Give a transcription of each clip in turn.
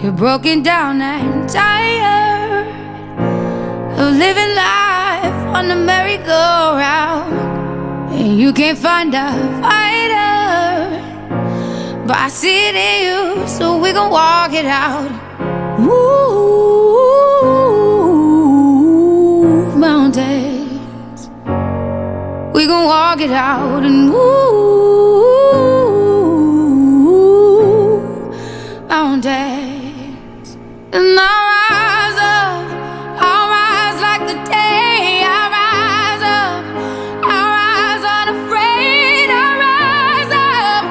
You're broken down and tired of living life on the merry-go-round, and you can't find a fighter, but I see it in you, so we gon' walk it out. Move mountains, we gon' walk it out and move mountains. And I'll rise like the day. I'll rise up, I'll rise unafraid. I'll rise up,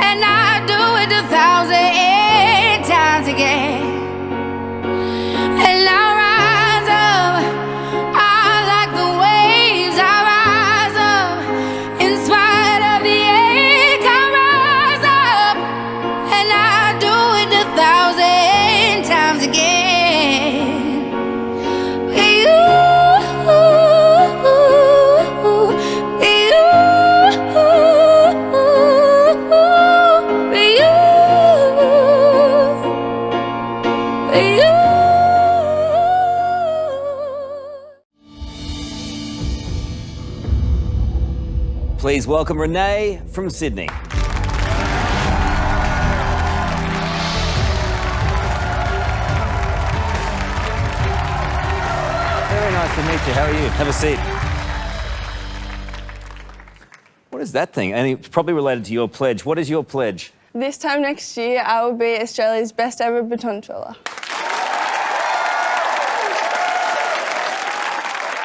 and I'll do it 1,000 times again. And I'll rise up, I like the waves. I'll rise up, in spite of the ache. I'll rise up, and I'll do it 1,000 times again. Please welcome Renee from Sydney. Very nice to meet you. How are you? Have a seat. What is that thing? And it's probably related to your pledge. What is your pledge? This time next year, I will be Australia's best ever baton twirler.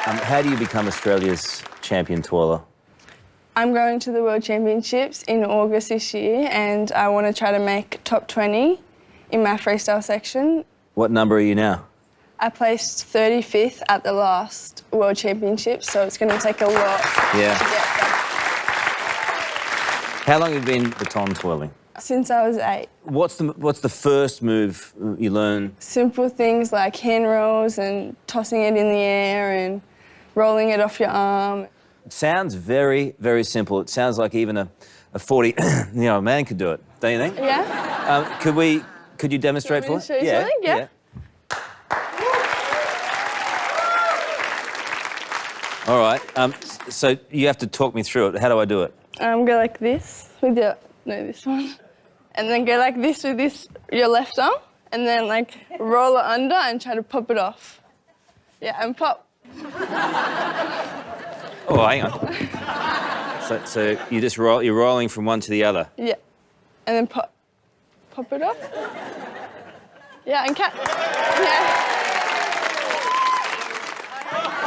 How do you become Australia's champion twirler? I'm going to the World Championships in August this year, and I want to try to make top 20 in my freestyle section. What number are you now? I placed 35th at the last World Championships, so it's going to take a lot to get there. How long have you been baton twirling? Since I was 8. What's the first move you learn? Simple things like hand rolls and tossing it in the air and rolling it off your arm. It sounds very, very simple. It sounds like even a 40, man could do it, don't you think? Yeah. Could you demonstrate for us? Yeah. All right. So you have to talk me through it. How do I do it? Go like this with this one. And then go like this with your left arm. And then like roll it under and try to pop it off. Yeah, and pop. Oh, hang on. So you just you're rolling from one to the other. Yeah. And then pop it off. Yeah, and catch. Yeah.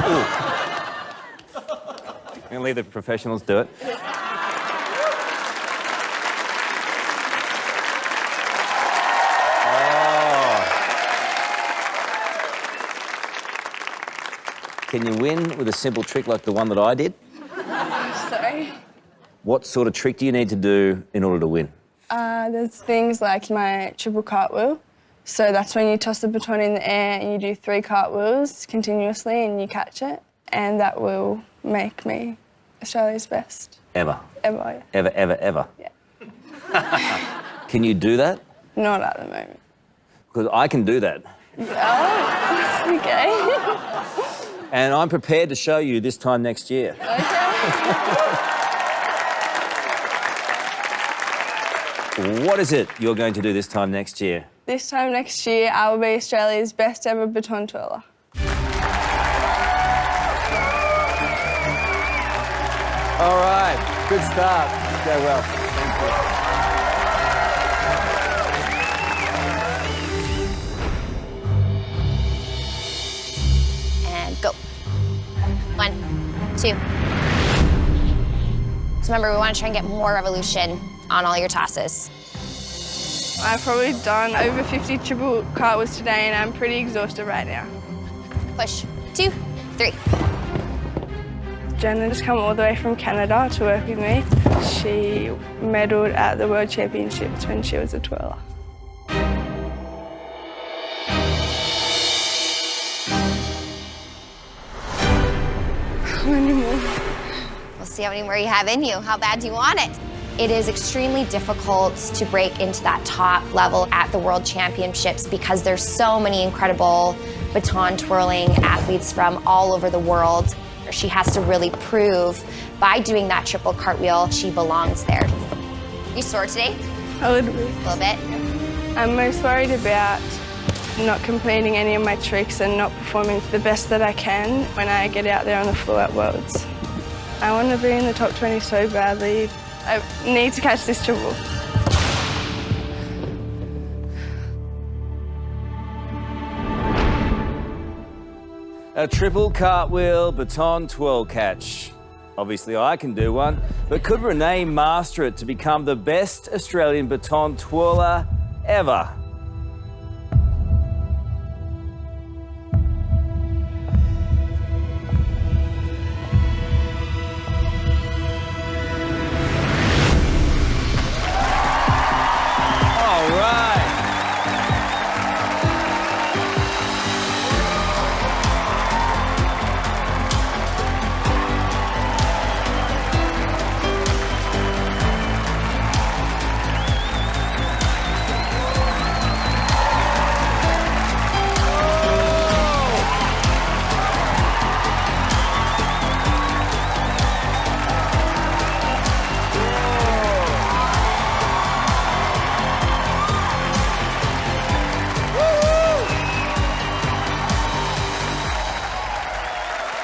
Ooh. I'm gonna leave the professionals do it. Can you win with a simple trick like the one that I did? Sorry. What sort of trick do you need to do in order to win? There's things like my triple cartwheel. So that's when you toss the baton in the air and you do 3 cartwheels continuously and you catch it. And that will make me Australia's best. Ever? Ever, yeah. Ever? Yeah. Can you do that? Not at the moment. Because I can do that. Oh, okay. And I'm prepared to show you this time next year. Okay. What is it you're going to do this time next year? This time next year, I will be Australia's best ever baton twirler. All right, good start. Go well. Thank you. And go. 1, 2. So remember, we want to try and get more revolution on all your tosses. I've probably done over 50 triple cartwheels today and I'm pretty exhausted right now. Push. 2, 3. Jenna just come all the way from Canada to work with me. She medalled at the World Championships when she was a twirler. How many more? We'll see how many more you have in you. How bad do you want it? It is extremely difficult to break into that top level at the World Championships because there's so many incredible baton twirling athletes from all over the world. She has to really prove by doing that triple cartwheel she belongs there. You sore today? A little bit. A little bit? I'm most worried about not completing any of my tricks and not performing the best that I can when I get out there on the floor at Worlds. I want to be in the top 20 so badly. I need to catch this triple. A triple cartwheel baton twirl catch. Obviously I can do one, but could Renee master it to become the best Australian baton twirler ever? All right.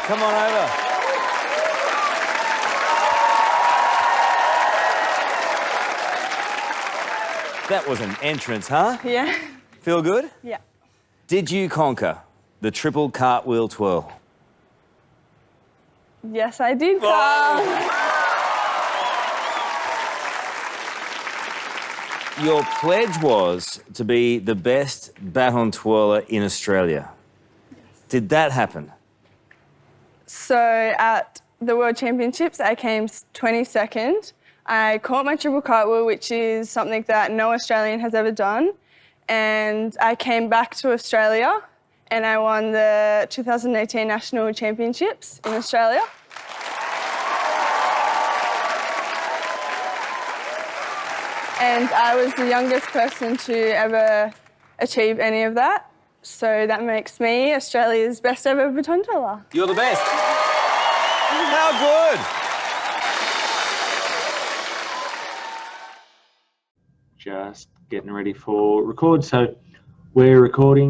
Come on over. That was an entrance, huh? Yeah. Feel good? Yeah. Did you conquer the triple cartwheel twirl? Yes, I did, Carl. Your pledge was to be the best baton twirler in Australia. Did that happen? So at the World Championships, I came 22nd. I caught my triple cartwheel, which is something that no Australian has ever done. And I came back to Australia and I won the 2018 National Championships in Australia. And I was the youngest person to ever achieve any of that. So that makes me Australia's best ever baton twirler. You're the best. How good. Just getting ready for record. So we're recording.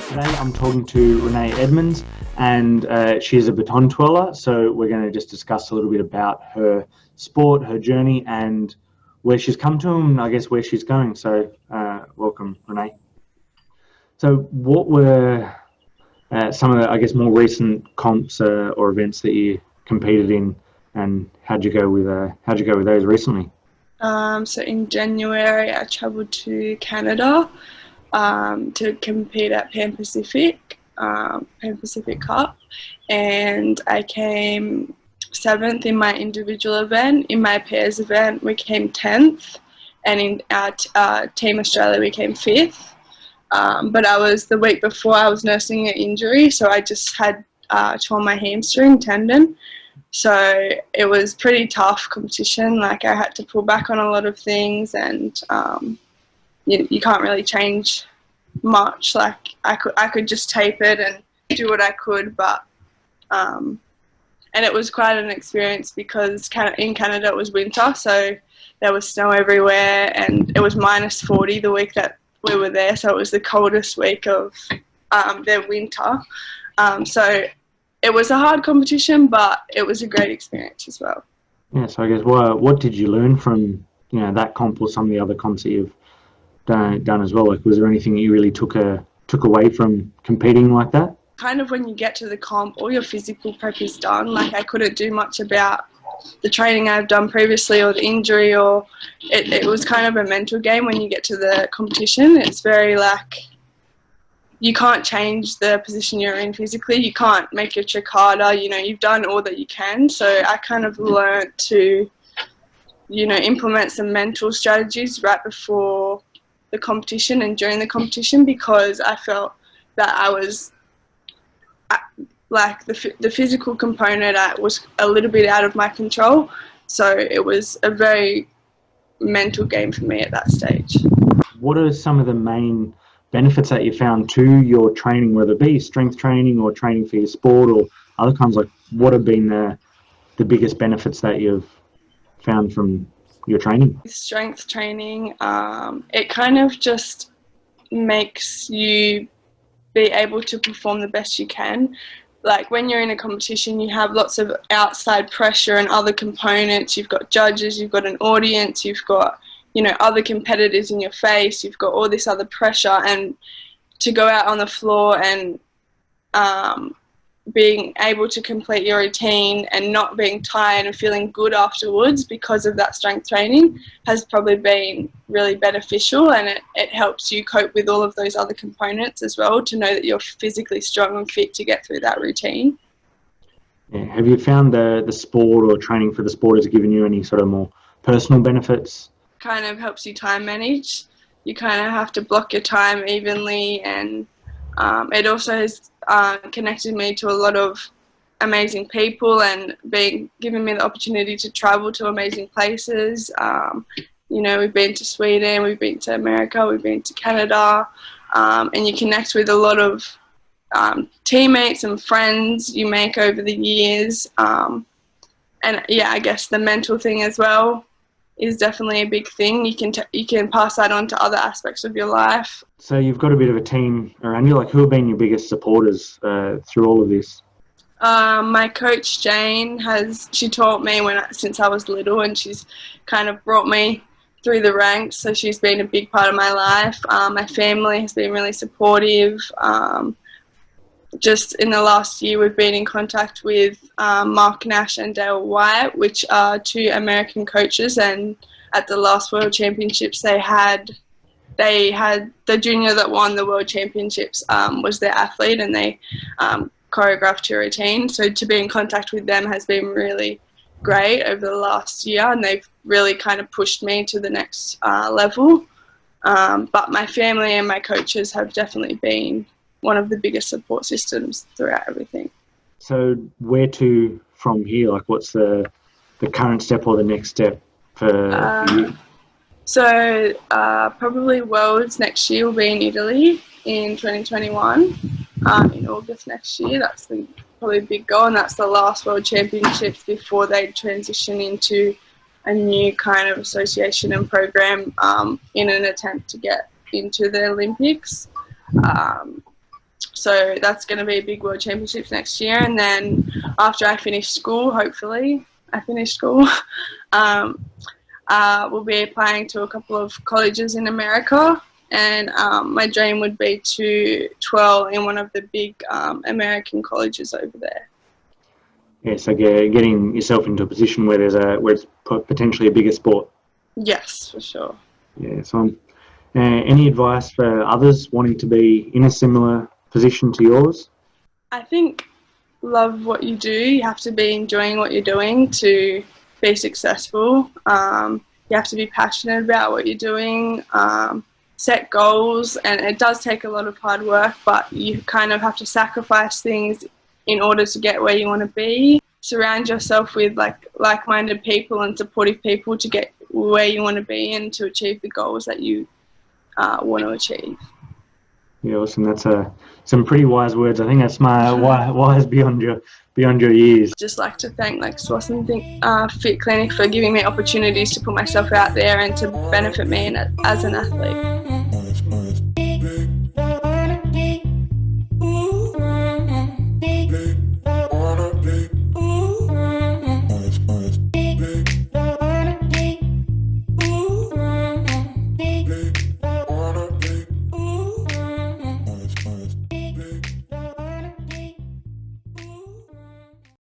Today I'm talking to Renee Edmunds, and she's a baton twirler. So we're going to just discuss a little bit about her sport, her journey, and where she's come to, and I guess where she's going. So welcome, Renee. So what were some of the, I guess, more recent comps or events that you competed in, and how'd you go with those recently? So in January, I travelled to Canada to compete at Pan Pacific Cup, and I came 7th in my individual event. In my pairs event, we came 10th, and in our Team Australia, we came 5th. But the week before, I was nursing an injury, so I just had torn my hamstring tendon. So it was pretty tough competition. Like, I had to pull back on a lot of things, and you can't really change much. Like, I could just tape it and do what I could, but and it was quite an experience because in Canada it was winter, so there was snow everywhere, and it was -40 the week that we were there, so it was the coldest week of their winter. So it was a hard competition, but it was a great experience as well. Yeah, so I guess what did you learn from that comp or some of the other comps that you've done as well? Like, was there anything you really took away from competing like that? Kind of when you get to the comp, all your physical prep is done. Like, I couldn't do much about the training I've done previously or the injury, or it was kind of a mental game when you get to the competition. It's very like, you can't change the position you're in physically. You can't make your trick harder. You've done all that you can. So I kind of learned to, implement some mental strategies right before the competition and during the competition, because I felt that I was like the physical component was a little bit out of my control. So it was a very mental game for me at that stage. What are some of the main benefits that you found to your training, whether it be strength training or training for your sport or other kinds? Like, what have been the biggest benefits that you've found from your training? Strength training, it kind of just makes you be able to perform the best you can. Like when you're in a competition, you have lots of outside pressure and other components. You've got judges, you've got an audience, you've got, you know, other competitors in your face, you've got all this other pressure, and to go out on the floor and being able to complete your routine and not being tired and feeling good afterwards because of that strength training has probably been really beneficial, and it helps you cope with all of those other components as well, to know that you're physically strong and fit to get through that routine. Yeah. Have you found the sport or training for the sport has given you any sort of more personal benefits? Kind of helps you time manage. You kind of have to block your time evenly, and it also has connected me to a lot of amazing people and given me the opportunity to travel to amazing places. You know, we've been to Sweden, we've been to America, we've been to Canada, and you connect with a lot of teammates and friends you make over the years. And yeah, I guess the mental thing as well is definitely a big thing. You can pass that on to other aspects of your life. So you've got a bit of a team around you. Like, who have been your biggest supporters through all of this? My coach Jane she taught me since I was little, and she's kind of brought me through the ranks. So she's been a big part of my life. My family has been really supportive. Just in the last year, we've been in contact with Mark Nash and Dale White, which are two American coaches. And at the last World Championships, they had the junior that won the World Championships was their athlete, and they choreographed your routine. So to be in contact with them has been really great over the last year, and they've really kind of pushed me to the next level. But my family and my coaches have definitely been one of the biggest support systems throughout everything. So where to from here? Like, what's the current step or the next step for you? So probably Worlds next year will be in Italy in 2021, in August next year. That's probably a big goal, and that's the last World Championships before they transition into a new kind of association and program in an attempt to get into the Olympics. So that's going to be a big World Championships next year. And then after I finish school, hopefully I finish school, we'll be applying to a couple of colleges in America. And my dream would be to twirl in one of the big American colleges over there. Yeah, so getting yourself into a position where it's potentially a bigger sport. Yes, for sure. Yeah, so any advice for others wanting to be in a similar position to yours? I think love what you do. You have to be enjoying what you're doing to be successful. You have to be passionate about what you're doing, set goals, and it does take a lot of hard work, but you kind of have to sacrifice things in order to get where you want to be. Surround yourself with like-minded people and supportive people to get where you want to be and to achieve the goals that you want to achieve. Yeah, awesome. That's some pretty wise words. I think that's my wise beyond your years. Just like to thank Swanson Fit Clinic for giving me opportunities to put myself out there and to benefit me as an athlete.